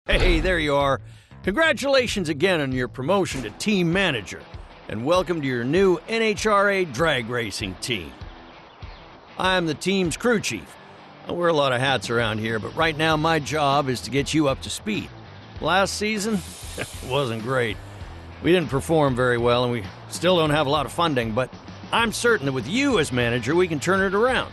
Hey, there you are. Congratulations again on your promotion to team manager, and welcome to your new NHRA drag racing team. I'm the team's crew chief. I wear a lot of hats around here, but right now my job is to get you up to speed. Last season wasn't great. We didn't perform very well, and we still don't have a lot of funding, but I'm certain that with you as manager, we can turn it around.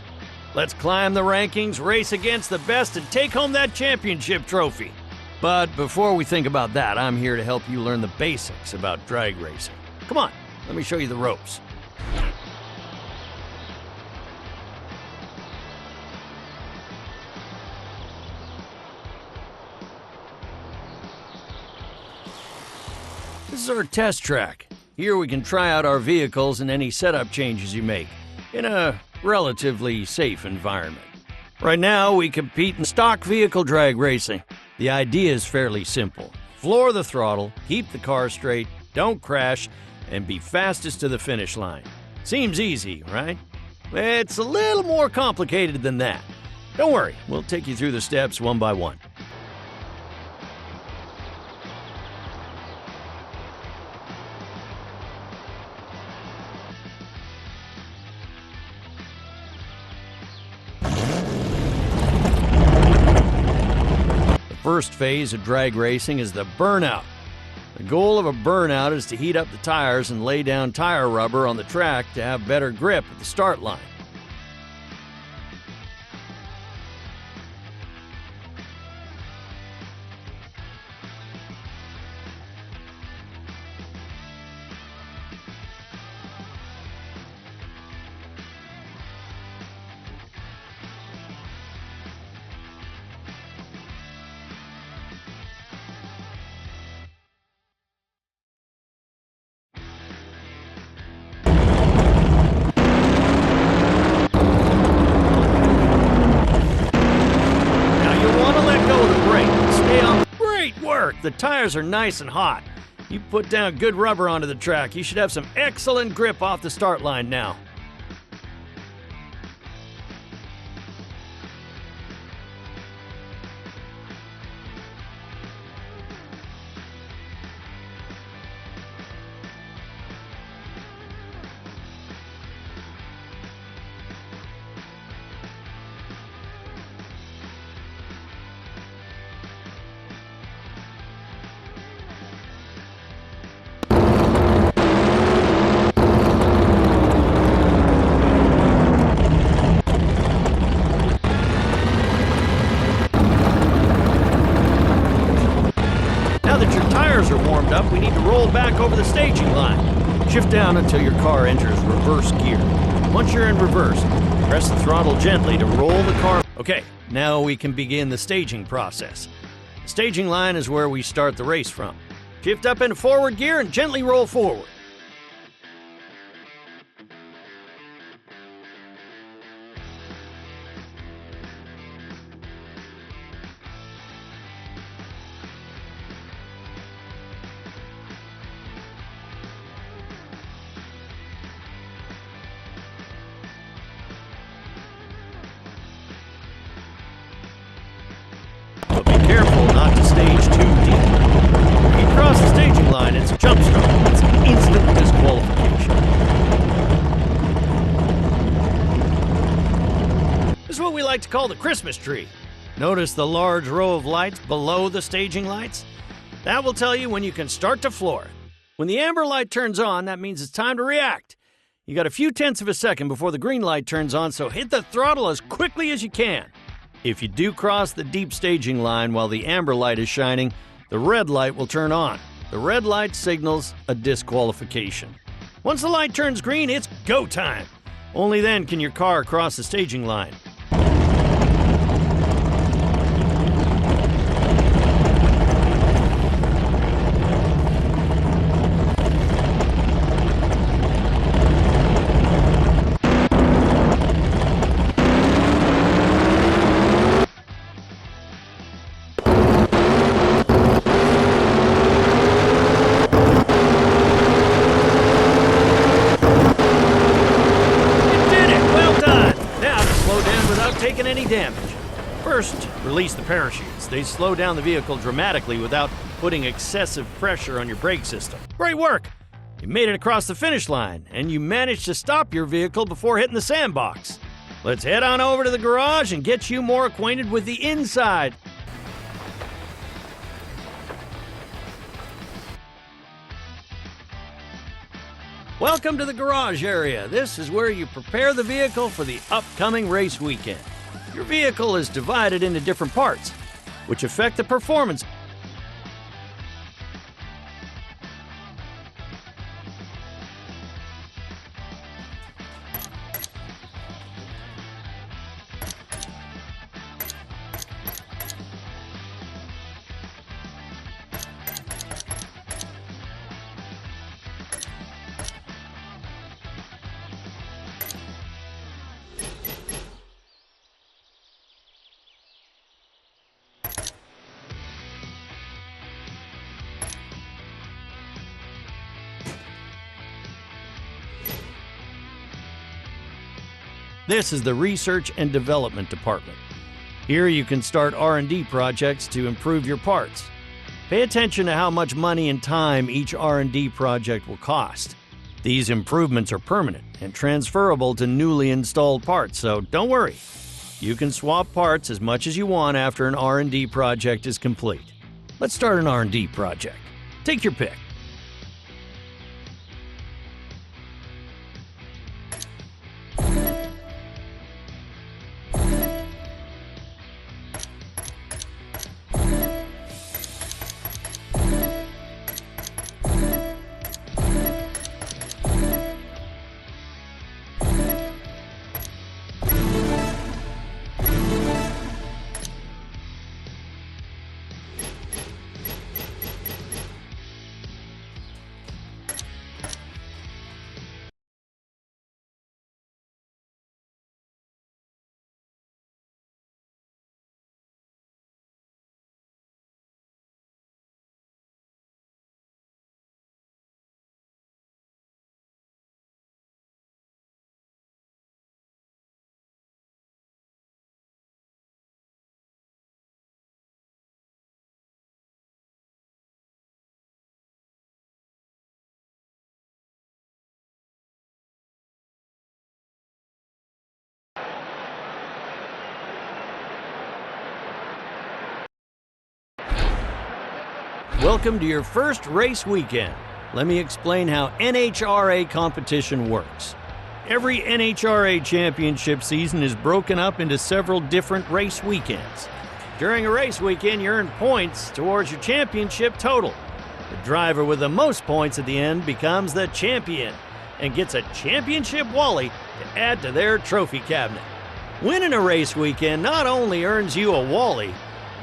Let's climb the rankings, race against the best, and take home that championship trophy. But before we think about that, I'm here to help you learn the basics about drag racing. Come on, let me show you the ropes. This is our test track. Here we can try out our vehicles and any setup changes you make in a relatively safe environment. Right now, we compete in stock vehicle drag racing. The idea is fairly simple. Floor the throttle, keep the car straight, don't crash, and be fastest to the finish line. Seems easy, right? It's a little more complicated than that. Don't worry, we'll take you through the steps one by one. First phase of drag racing is the burnout. The goal of a burnout is to heat up the tires and lay down tire rubber on the track to have better grip at the start line. The tires are nice and hot. You put down good rubber onto the track, you should have some excellent grip off the start line now. over the staging line. Shift down until your car enters reverse gear. Once you're in reverse, press the throttle gently to roll the car. Okay, now we can begin the staging process. The staging line is where we start the race from. Shift up into forward gear and gently roll forward. But be careful not to stage too deep. When you cross the staging line, it's a jump start. It's an instant disqualification. This is what we like to call the Christmas tree. Notice the large row of lights below the staging lights? That will tell you when you can start to floor it. When the amber light turns on, that means it's time to react. You got a few tenths of a second before the green light turns on, so hit the throttle as quickly as you can. If you do cross the deep staging line while the amber light is shining, the red light will turn on. The red light signals a disqualification. Once the light turns green, it's go time. Only then can your car cross the staging line. Taking any damage. First, release the parachutes. They slow down the vehicle dramatically without putting excessive pressure on your brake system. Great work! You made it across the finish line, and you managed to stop your vehicle before hitting the sandbox. Let's head on over to the garage and get you more acquainted with the inside. Welcome to the garage area. This is where you prepare the vehicle for the upcoming race weekend. Your vehicle is divided into different parts, which affect the performance. This is the Research and Development Department. Here you can start R&D projects to improve your parts. Pay attention to how much money and time each R&D project will cost. These improvements are permanent and transferable to newly installed parts, so don't worry. You can swap parts as much as you want after an R&D project is complete. Let's start an R&D project. Take your pick. Welcome to your first race weekend. Let me explain how NHRA competition works. Every NHRA championship season is broken up into several different race weekends. During a race weekend, you earn points towards your championship total. The The driver with the most points at the end becomes the champion and gets a championship Wally to add to their trophy cabinet. Winning a race weekend not only earns you a Wally,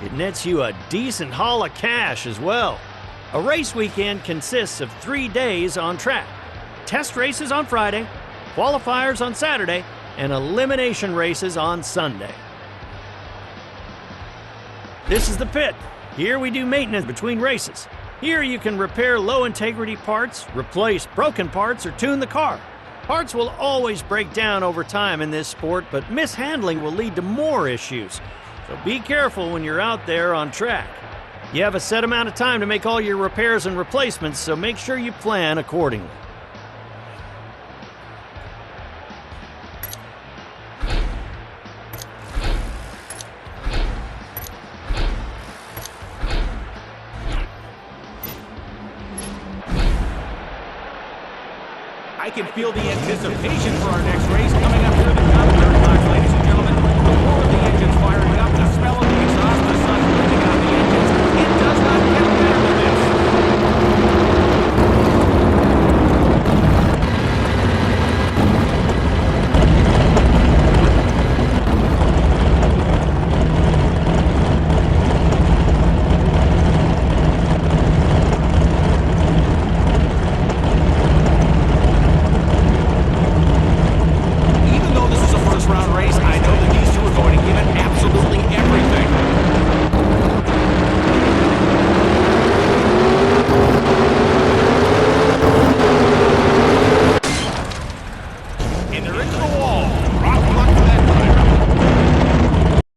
it nets you a decent haul of cash as well. A race weekend consists of 3 days on track. Test races on Friday, qualifiers on Saturday, and elimination races on Sunday. This is the pit. Here we do maintenance between races. Here you can repair low-integrity parts, replace broken parts, or tune the car. Parts will always break down over time in this sport, but mishandling will lead to more issues. So be careful when you're out there on track. You have a set amount of time to make all your repairs and replacements, so make sure you plan accordingly. I can feel the anticipation for our next race coming up here in the commentary box, ladies and gentlemen. The roar of the engines firing up, the smell of the exhaust, the sun breathing out the engines. It does not get better than this. And they're into the wall.